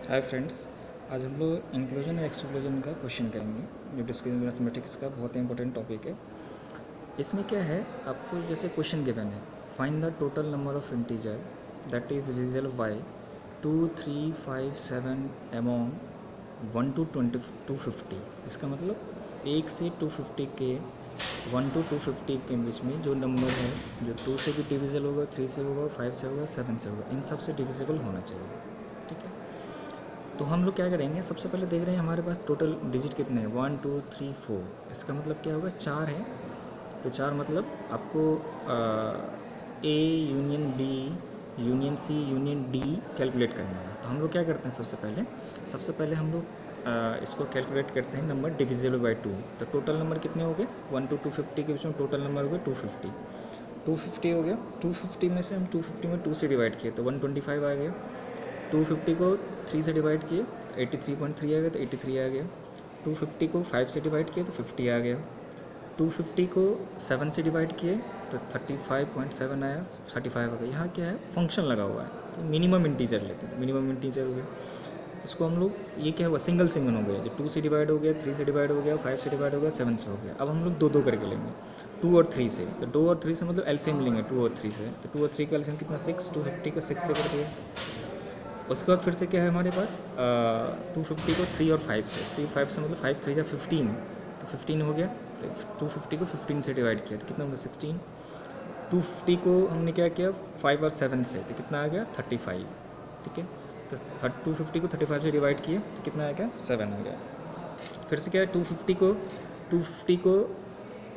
Hi friends, आज हम लोग इंक्लूजन और एक्सक्लूजन का क्वेश्चन करेंगे जो डिस्कशन मैथमेटिक्स का बहुत ही इंपॉर्टेंट टॉपिक है। इसमें क्या है, आपको जैसे क्वेश्चन गिवन है, find the total number of integer that is divisible by 2, 3, 5, 7 among 1 to 250। इसका मतलब 1 से 250 के 1 to 250 के बीच में जो नंबर है, जो 2 से भी डिविजिबल होगा, 3 से होगा, 5 से होगा, 7 से होगा, इन सब से डिविजिबल होना चाहिए। ठीक है, तो हम लोग क्या करेंगे, सबसे पहले देख रहे हैं हमारे पास टोटल डिजिट कितने हैं, 1, 2, 3, 4। इसका मतलब क्या होगा, 4 है। तो 4 मतलब आपको A union B union C union D calculate करना है। तो हम लोग क्या करते हैं, सबसे पहले हम लोग इसको कैलकुलेट करते हैं नंबर डिविजिबल बाय 2। तो टोटल नंबर कितने हो गए, 1 to 250 के बीच में टोटल नंबर हो गए 250। 250 हो गया, 250 में से हम 250 में 2 से डिवाइड किए तो 125 आ गया। 250 को 3 से डिवाइड किए 83.3 आ गया, तो 83 आ गया। 250 को 5 से डिवाइड किए तो 50 आ गया। 250 को 7 से डिवाइड किए तो 35.7 आया, 35 आ गया। यहाँ क्या है, फंक्शन लगा हुआ है, तो मिनिमम इंटीजर लेते हैं, तो मिनिमम इंटीजर हो गया। इसको हम लोग, ये क्या हुआ, सिंगल हो गया, जो 2 से डिवाइड हो गया, 3 से डिवाइड हो गया, 5 से डिवाइड हो गया, 7 से हो गया। अब हम लोग दो करके लेंगे, 2 और 3 से। तो 2 और 3 से मतलब एलसीएम लेंगे 2 और 3 से। तो 2 और 3 का एलसीएम कितना, 6। 250 को 6 से कर दिया। उसके बाद फिर से क्या है हमारे पास, 250 को 3 और 5 से, 3 5 से मतलब 5 3 या 15, तो 15 हो गया। तो 250 को 15 से डिवाइड किया तो कितना होगा, 16। 250 को हमने क्या किया, 5 और 7 से, तो कितना आ गया, 35। ठीक है, तो 250 को 35 से डिवाइड किए तो कितना आ गया, 7 आ गया। फिर से क्या है, 250 को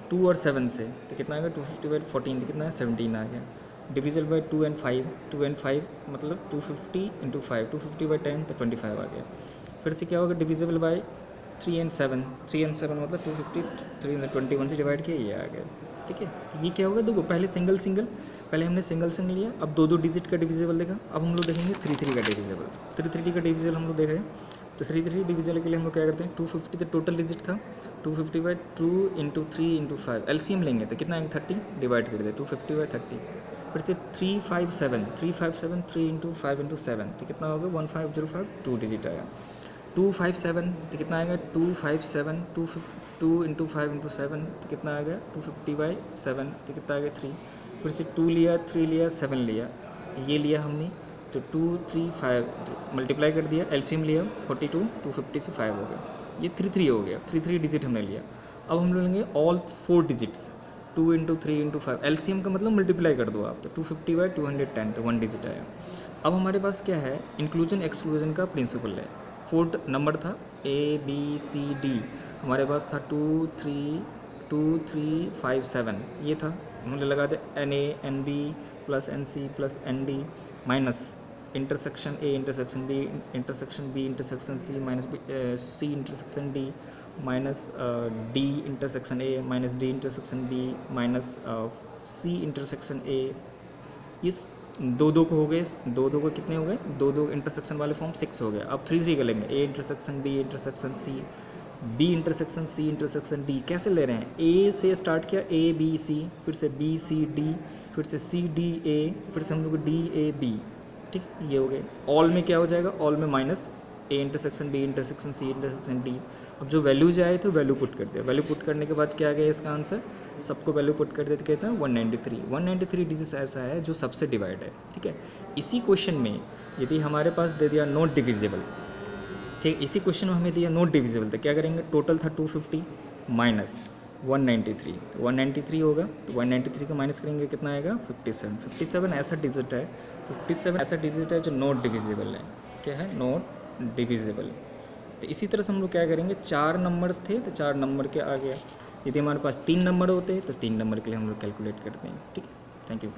2 और 7 से, तो कितना आ गया, 250/14, तो कितना है, 17 आ गया। डिविजल बाय 2 and 5, 2 and 5 मतलब 250 × 5, 250/10 तो 25 आ गया। फिर से क्या होगा, डिविजिबल बाय 3 and 7, 3 and 7 मतलब 250, 3 से 21 से डिवाइड किया, ये आ गया। ठीक है, तो ये क्या होगा, देखो पहले पहले हमने सिंगल लिया, अब दो डिजिट का डिविजिबल देखा। अब हम लोग देखेंगे 3 का डिविजिबल। 3 का डिविजिबल हम लोग देख रहे हैं, तो 3 डिविजल के लिए हम लोग क्या करते हैं, 250 तो टोटल डिजिट था, 250/2 × 3 × 5 एलसीएम लेंगे तो कितना, 30 डिवाइड कर दे 250/30। फिर से 357 3 × 5 × 7 तो कितना होगा, 1505, 2 डिजिट आया। 257 तो कितना आएगा, 257 2 × 5 × 7 तो कितना आ गया, 250/7 तो कितना आ गया, 3। फिर से 2 लिया, 3 लिया, 7 लिया, ये लिया हमने, तो 2 3 5 मल्टीप्लाई कर दिया, एलसीएम लिया 42, 250 से 5 हो गया, ये 3 हो गया। 3 डिजिट हमने लिया। अब हम लेंगे ऑल 4 डिजिट्स, 2 × 3 × 5 एलसीएम का मतलब मल्टीप्लाई कर दो आप, तो 250/210 तो 1 डिजिट आया। अब हमारे पास क्या है, इंक्लूजन एक्सक्लूजन का प्रिंसिपल है। 4 नंबर था, ABCD, हमारे पास था 2 3 5 7, ये था। हमने लगा दिया NA NB + NC + ND minus intersection A intersection B intersection B intersection C minus C intersection D minus D intersection A minus D intersection B minus C intersection A। इस दो को हो गए, दो को कितने हो गए, दो इंटरसेक्शन वाले फॉर्म 6 हो गया। अब 3 का लेंगे, A intersection B intersection C, B intersection C intersection D। कैसे ले रहे हैं, A से स्टार्ट किया, ABC, फिर से BCD, फिर से CDA, फिर से हम लोग DAB। ठीक, ये हो गए। ऑल में क्या हो जाएगा, ऑल में minus A intersection B intersection C intersection D। अब जो वैल्यूज आए थे वैल्यू पुट कर दिया, वैल्यू पुट करने के बाद क्या आ गया इसका आंसर, सबको वैल्यू पुट कर देते कहते हैं 193 डिजिट ऐसा है जो सबसे डिवाइड है। ठीक है, इसी क्वेश्चन में यदि हमारे पास दे दिया नॉट डिविजिबल, ठीक, इसी क्वेश्चन में हमें दिया नॉट डिविजिबल, तो क्या करेंगे, टोटल था 250 माइनस 193, तो 193 होगा, तो 193 का माइनस करेंगे कितना आएगा, 57। 57 ऐसा डिजिट है, 57 ऐसा डिजिट है जो नॉट डिविजिबल है। क्या है, नॉट डिविजिबल। तो इसी तरह से हम लोग क्या करेंगे, 4 नंबर्स थे तो 4 नंबर के आ गया। यदि हमारे पास 3 नंबर होते तो 3 नंबर के लिए हम लोग कैलकुलेट करते हैं। ठीक है, थैंक यू।